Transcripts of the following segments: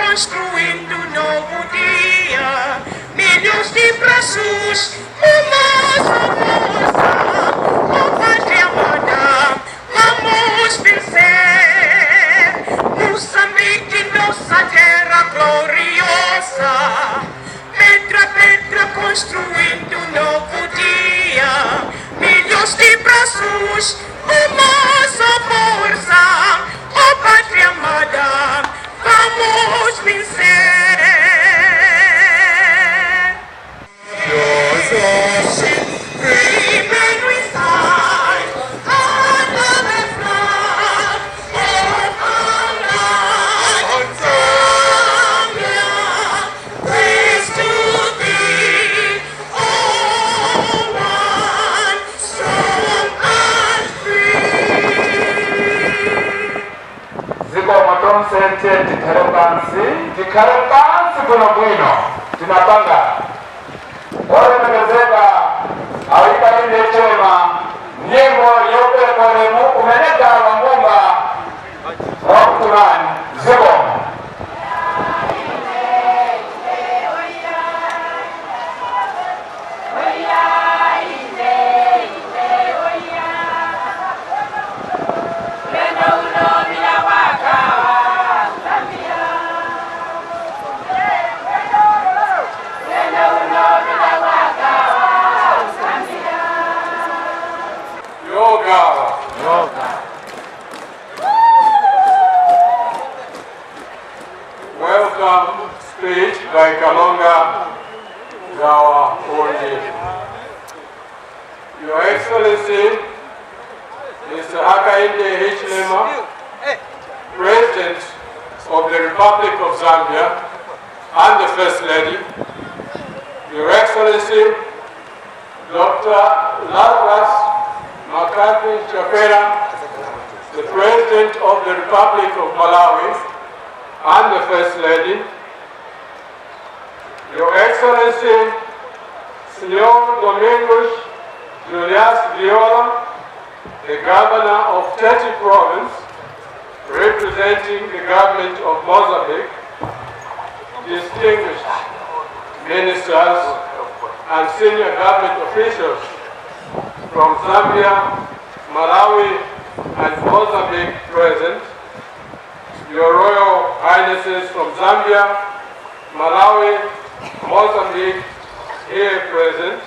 construindo um novo dia, milhões de braços, uma só força, oh pátria amada, vamos vencer. Moçambique, nossa terra gloriosa, pedra a pedra construindo um novo dia, milhões de braços, uma só força, oh pátria amada, vamos vencer. Dikarepansi kuno bwino tinapanga wale megezeka awika inde chema nyembo yope kolemu umeneka wangumba wakuturani ziboma Welcome speech by Kalonga Gawa Oye. Your Excellency, Mr. Hakainde Hichilema, President of the Republic of Zambia, and the First Lady, Your Excellency, Dr. Lazarus Makati Chakwera, the President of the Republic of Malawi, and the First Lady, Your Excellency, Senor Domingos Julius Viola, the Governor of Tete Province, representing the government of Mozambique, distinguished ministers and senior government officials from Zambia, Malawi, and Mozambique present, Your Royal Highnesses from Zambia, Malawi, Mozambique, here present,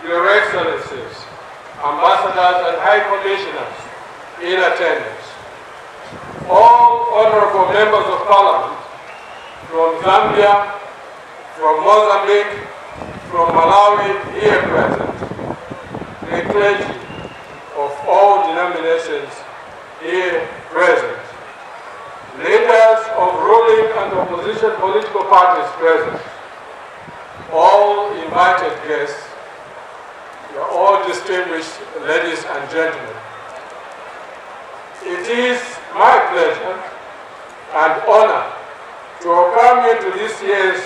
Your Excellencies, Ambassadors and High Commissioners in attendance, all honorable members of Parliament from Zambia, from Mozambique, from Malawi, here present, the clergy of all denominations here present, leaders of ruling and opposition political parties present, all invited guests, you're all distinguished ladies and gentlemen. It is my pleasure and honor to welcome you to this year's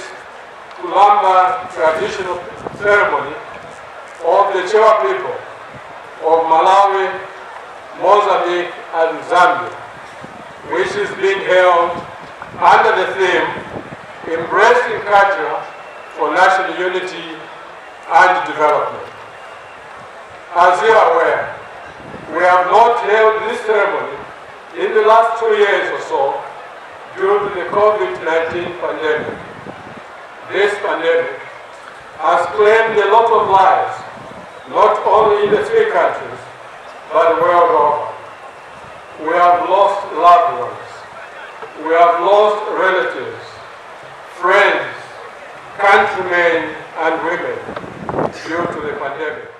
Kulamba traditional ceremony of the Chewa people of Malawi, Mozambique, and Zambia, which is being held under the theme Embracing Culture for National Unity and Development. As you are aware, we have not held this ceremony in the last 2 years or so due to the COVID-19 pandemic. This pandemic has claimed a lot of lives, not only in the 3 countries, but the world over. We have lost loved ones. We have lost relatives, friends, countrymen and women due to the pandemic.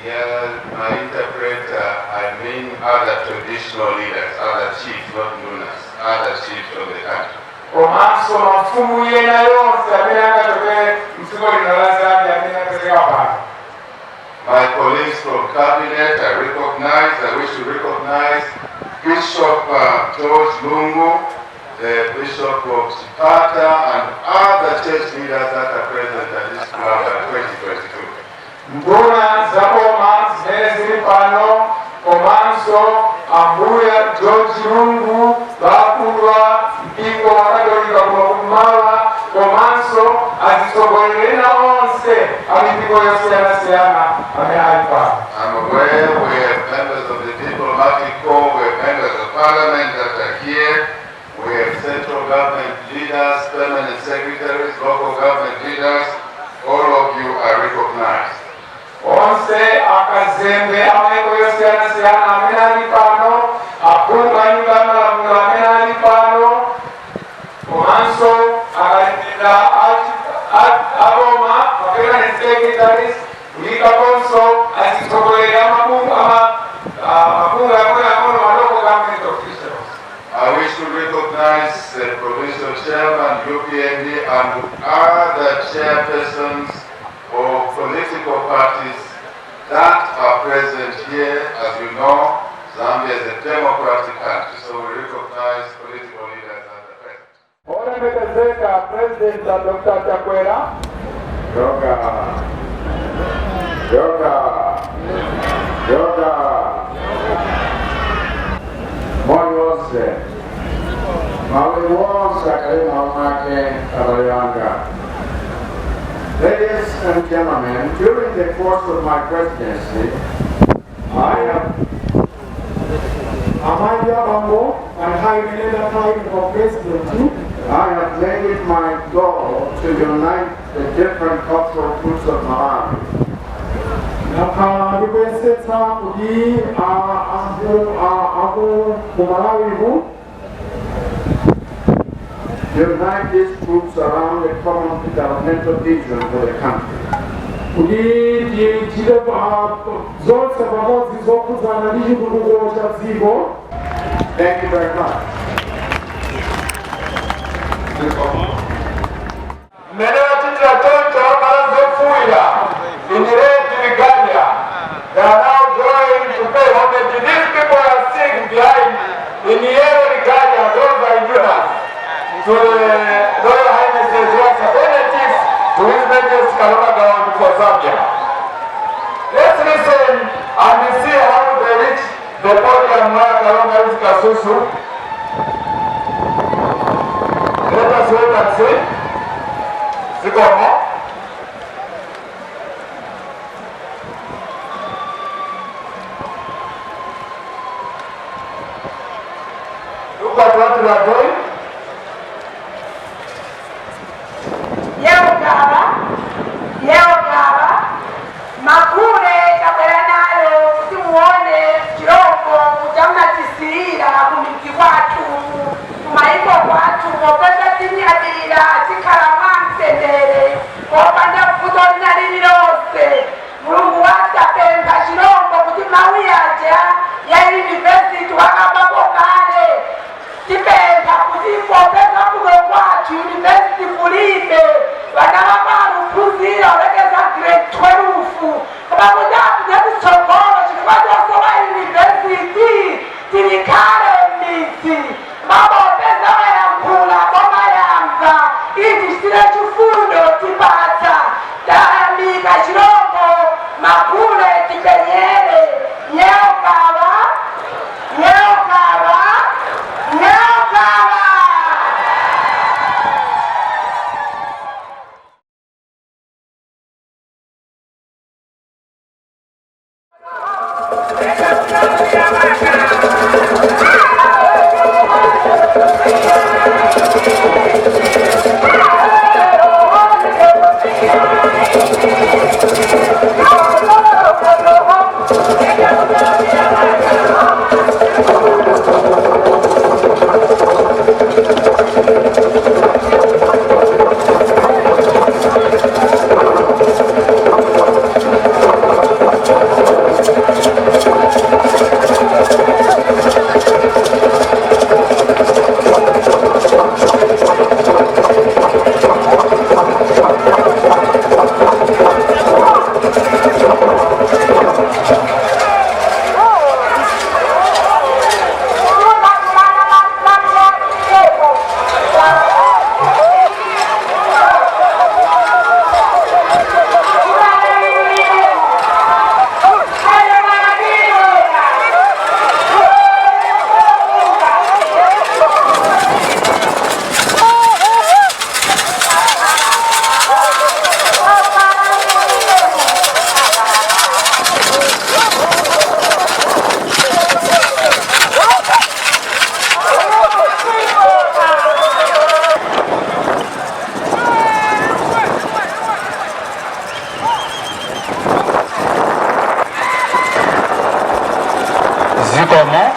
Yeah, my interpreter, I mean other traditional leaders, other chiefs, not lunas, other chiefs of the country. My colleagues from cabinet, I wish to recognize Bishop George Lungu, the Bishop of Chipata, and other church leaders that are present at this Kulamba 2022. Mbona Zaboma zimene pano komanso ambuya George Lungu bakulwa mpingo wakatolika kumala komanso azitsogolerera onse amipingo yosiyana amehaipa. I'm aware we have members of the diplomatic corps, we have members of parliament that are here, we have central government leaders, permanent secretaries, local government leaders. All of you are recognized. Onse akazembe ameko yosiyana amenali pano apunga nyungana amenali pano komanso akalipira aboma permanent secretaries ulika konso azitsogolerera mapunga akono maloko government officials. I wish to recognize the provincial chairman, UPND, and other chairpersons of political parties that are present here. As you know, Zambia is a democratic country, so we recognize political leaders that are present. Ora metezeka President Dr. Chakwera. Yoga. Mwanyose. Maliwonsa kalima umake kabayanga. Ladies and gentlemen, during the course of my presidency, I have made it my goal to unite the different cultural groups of Malawi. Unite these groups around a common developmental vision for the country. Thank you very much. They are now going to pay homage. These people are sitting behind in the regalia, those are Indians, to the Royal Highnesses who are subordinates to His Majesty's Kulamba government for Zambia. Let's listen and see how they reach the podium where Kulamba is Kasusu. Let us wait and see. Zikomo. Look at what we are doing. Makule kabela nayo kuti muone chirombo kuchamnatisirira kumidzi kwathu kumaiko kwathu popeza tinyadira tikhala mwamtendere popanda vuto lina lililonse. Mulungu wathu apempha chirombo kuti mawu yaja ya yunivesiti wakapapo kale. Tipempha kuti popeza kuno kwathu yunivesiti kulibe vana vamaluphunzira olekeza grade 12 kabakudakuja kutsogolo chifukwa chosowa yunivesiti tilikhale m'midzi mabopeza wayankhula bomayamva ichi chitile chifundo tipatsa tayamika chirombo Makule tipenyere nyeokava nyeokava nyeokava.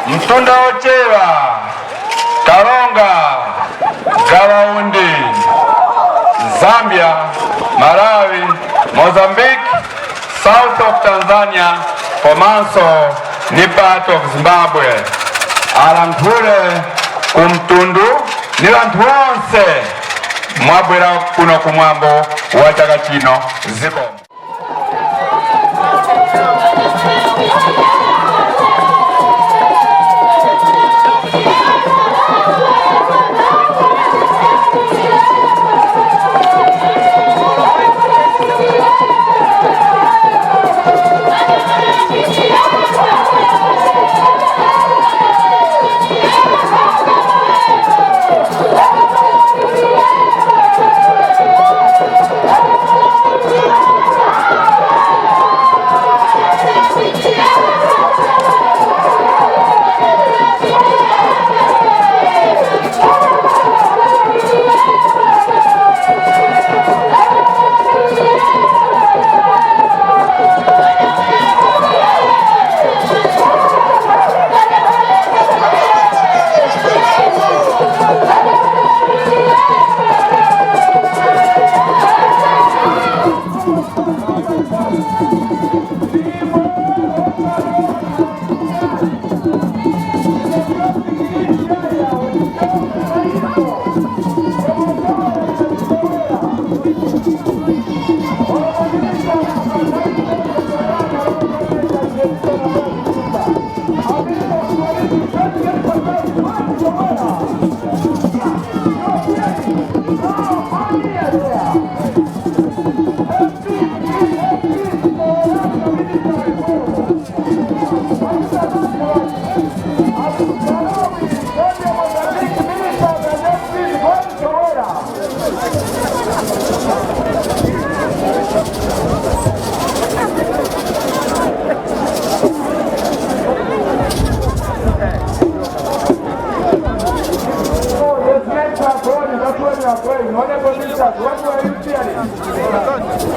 Mtunda Ochewa, Kalonga, Gawaundi, Zambia, Malawi, Mozambique, south of Tanzania, Komanso, ni part of Zimbabwe. Alankhule kumtundu ni vanthu onse mwabwera kuno kumwambo wa chaka chino. Zikomo. are praying. Honorable ministers, what were you cheering?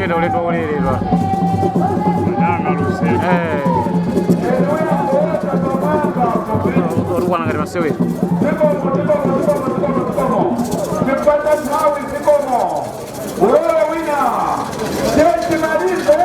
Tienda ule ndo ule ile. Ruwana ngati masewe. Wewe wina. Sio kimalize.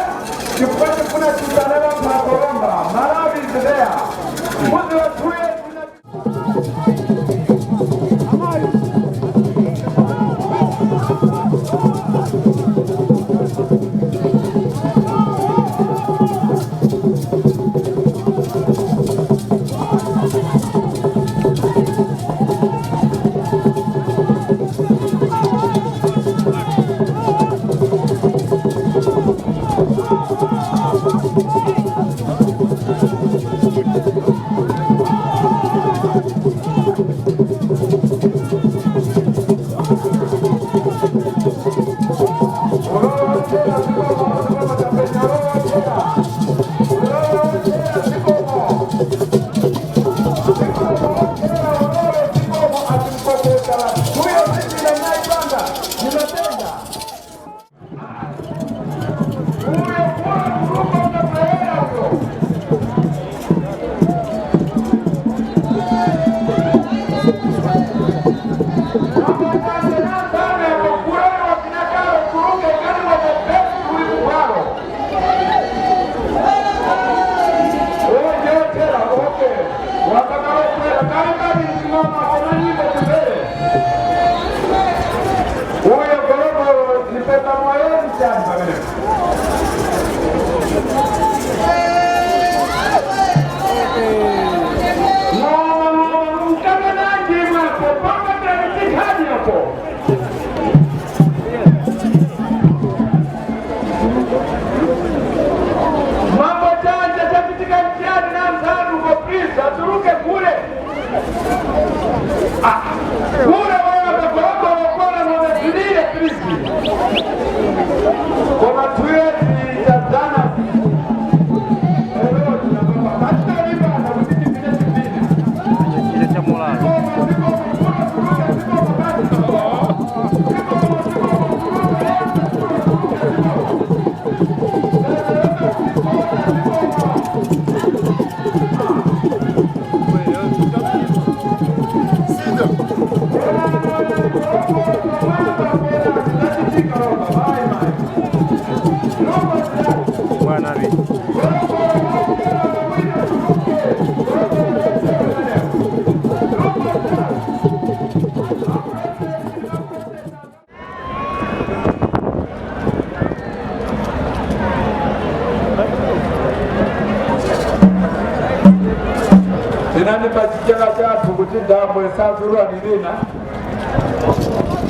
Nani pachikela chatu kuti dambo esazurwa nilina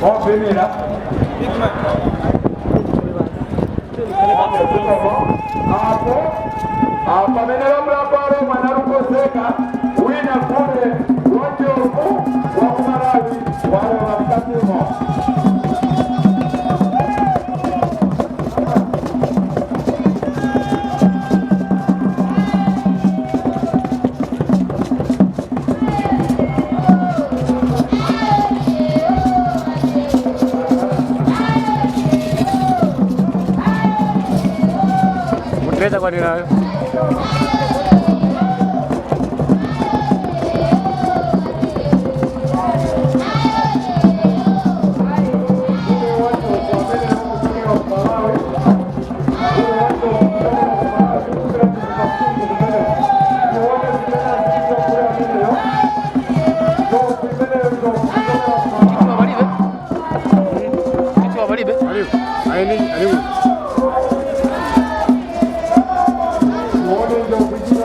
opimira hapo pamenera mlaparo mwanarukoseka wina kule wojoku wakumarawi wale wamkatimo Treta kwa ninayo. Muone ndio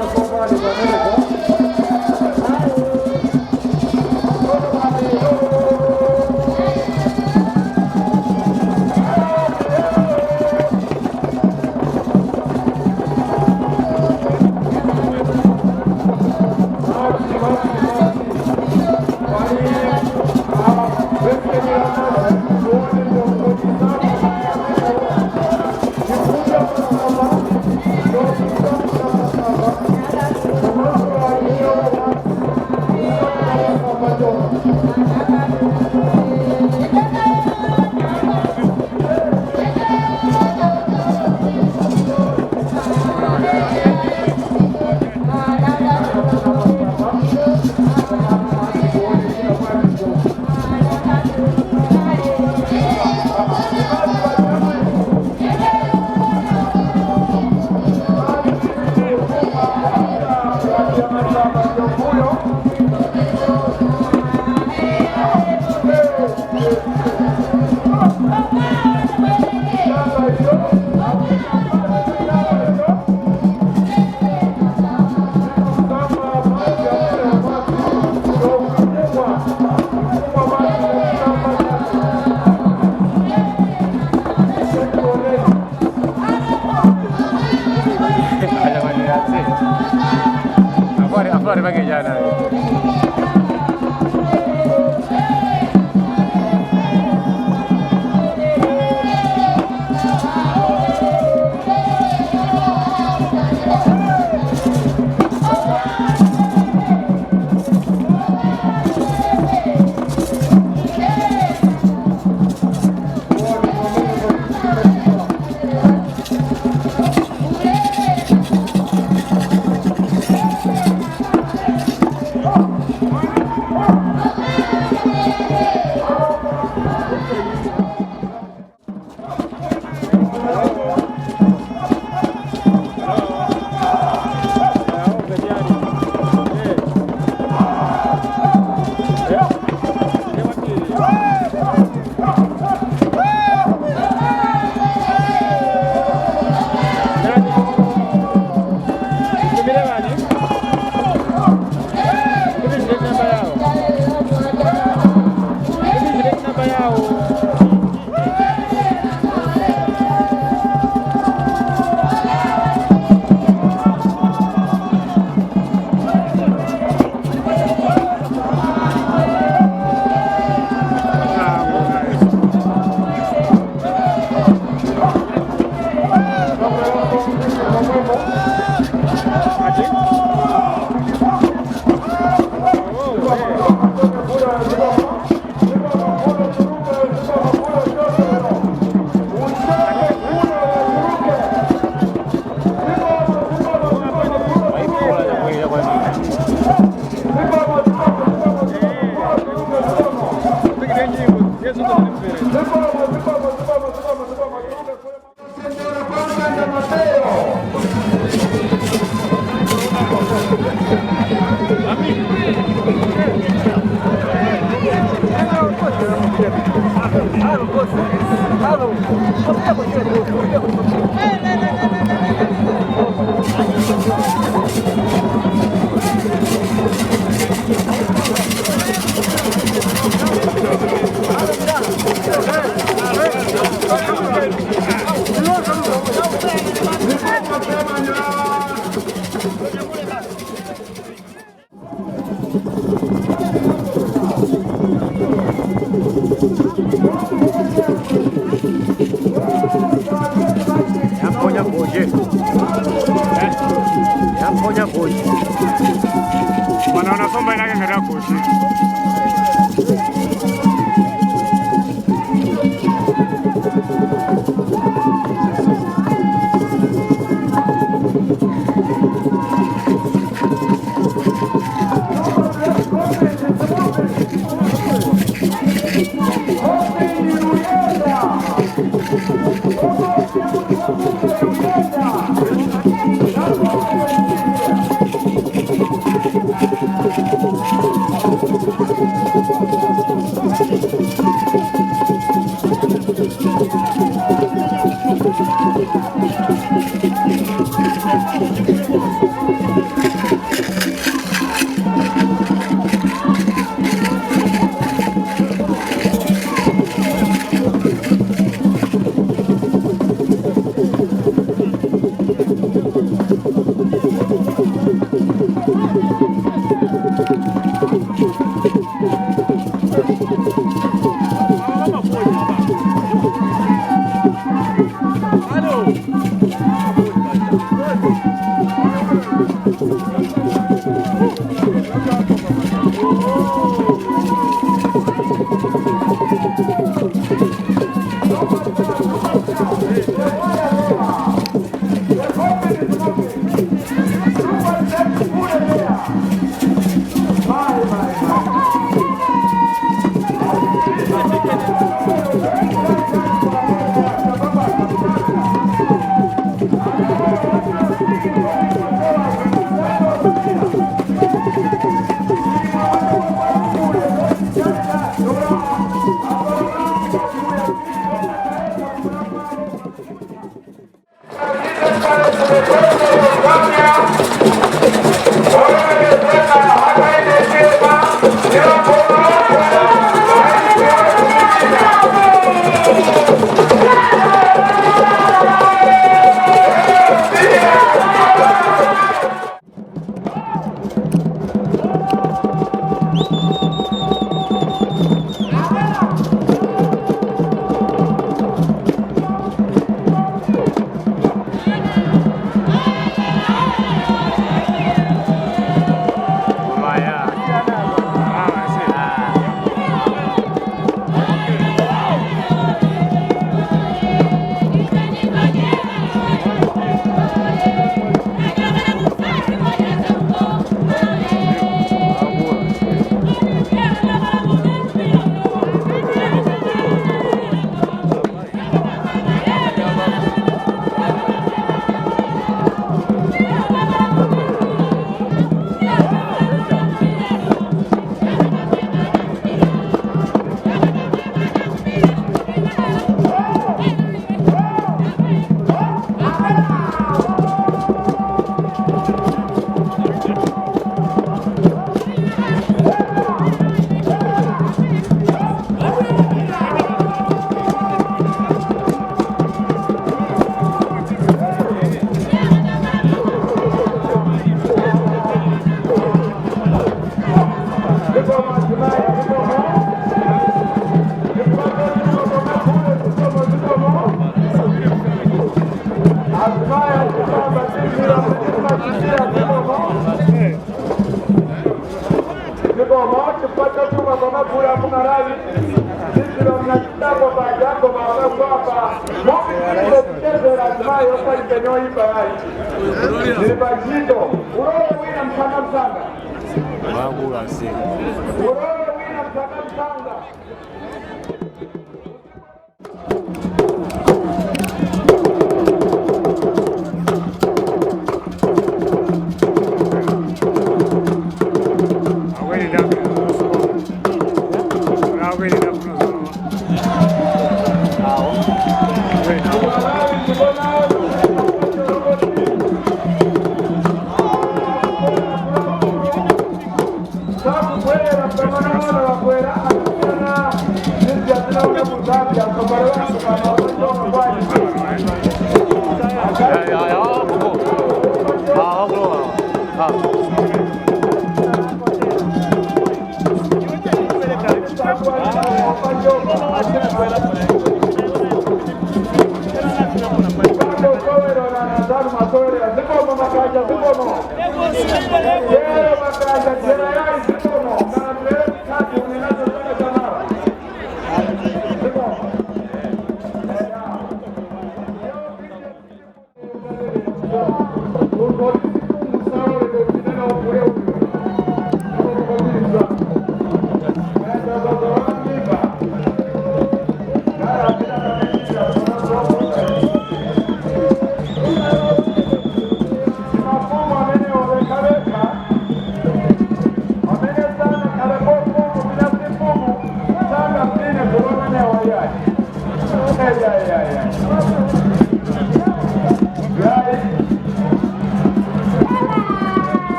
bari bage jana.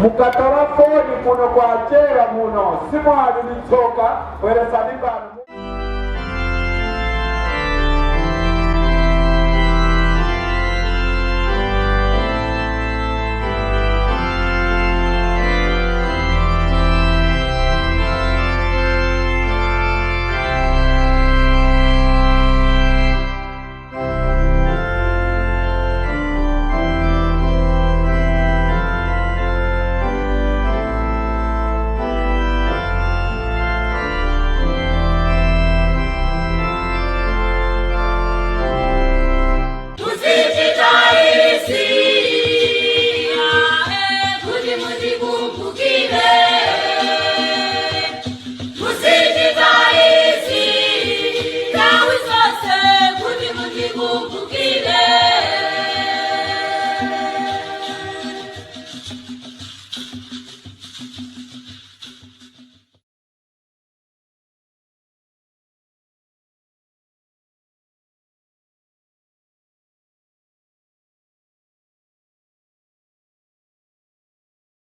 Mukataba foni muno kwa chera muno simwali nichoka wele sanibanu